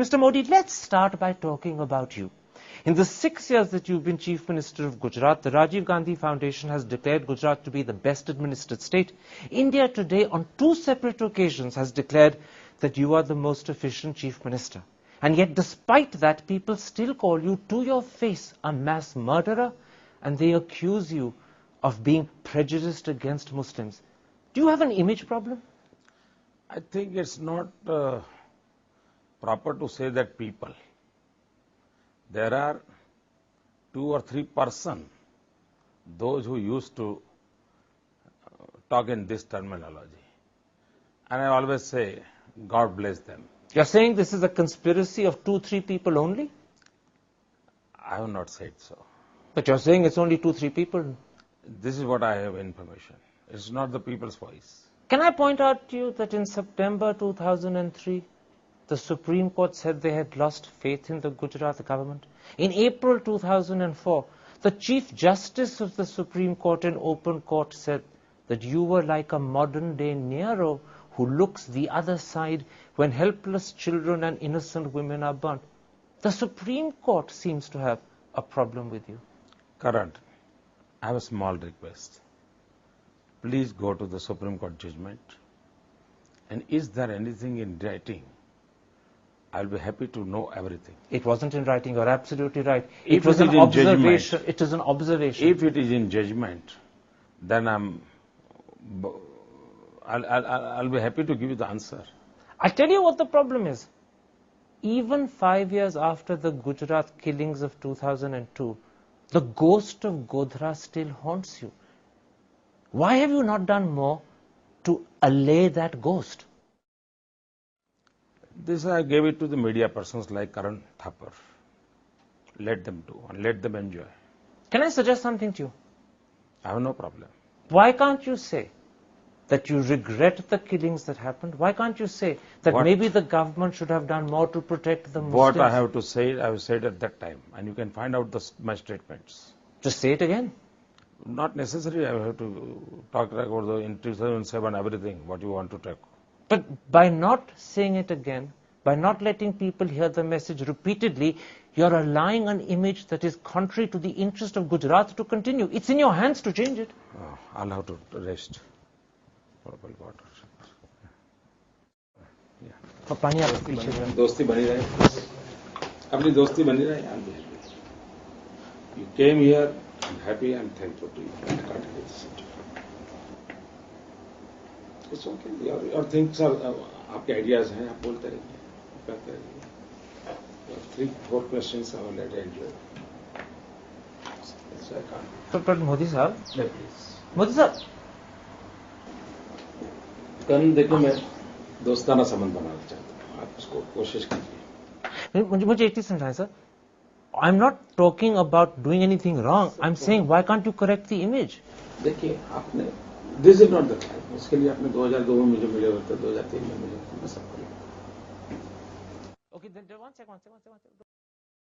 Mr. Modi, let's start by talking about you. In the 6 years that you've been Chief Minister of Gujarat, the Rajiv Gandhi Foundation has declared Gujarat to be the best administered state. India today, on 2 separate occasions, has declared that you are the most efficient Chief Minister. And yet, despite that, people still call you to your face a mass murderer, and they accuse you of being prejudiced against Muslims. Do you have an image problem? I think it's not proper to say that people. There are 2 or 3 persons, those who used to talk in this terminology. And I always say, God bless them. You're saying this is a conspiracy of 2-3 people only? I have not said so. But you're saying it's only 2-3 people. This is what I have information. It's not the people's voice. Can I point out to you that in September 2003, the Supreme Court said they had lost faith in the Gujarat government? In April 2004, the Chief Justice of the Supreme Court in open court said that you were like a modern-day Nero who looks the other side when helpless children and innocent women are burnt. The Supreme Court seems to have a problem with you. Karan, I have a small request. Please go to the Supreme Court judgment. And is there anything in writing? I'll be happy to know everything. It wasn't in writing. You're absolutely right. If it was it an is in observation. judgment, it is an observation. If it is in judgment, then I'll be happy to give you the answer. I'll tell you what the problem is. Even 5 years after the Gujarat killings of 2002, the ghost of Godhra still haunts you. Why have you not done more to allay that ghost? This I gave it to the media persons like Karan Thapar. Let them do and let them enjoy. Can I suggest something to you? I have no problem. Why can't you say that you regret the killings that happened? Why can't you say that maybe the government should have done more to protect the Muslims? What I have to say, I have said at that time. And you can find out my statements. Just say it again. Not necessary. I have to talk about the in 2007 everything, what you want to talk. But by not saying it again, by not letting people hear the message repeatedly, you're allowing an image that is contrary to the interest of Gujarat to continue. It's in your hands to change it. Oh, I'll have to rest. Water. दोस्ती बनी रहे अपनी दोस्ती बनी रहे You came here, I'm happy, I'm thankful to you. It's okay. Your things are, आपके ideas हैं, आप बोलते रहिए, कहते रहिए. 3-4 questions I will let you. So I can't. But Modi sahab, Please. Modi sahab. कल देखो मैं दोस्ताना संबंध बनाना चाहता हूँ. आप उसको कोशिश कीजिए. मुझे एक चीज समझाएं sir. I'm not talking about doing anything wrong. I'm saying why can't you correct the image? देखिए आपने This is not the time. इसके लिए आपने 2002 में मुझे मिले होते 2003 में मिले होते मैं सब करूँगा. Okay, then one second.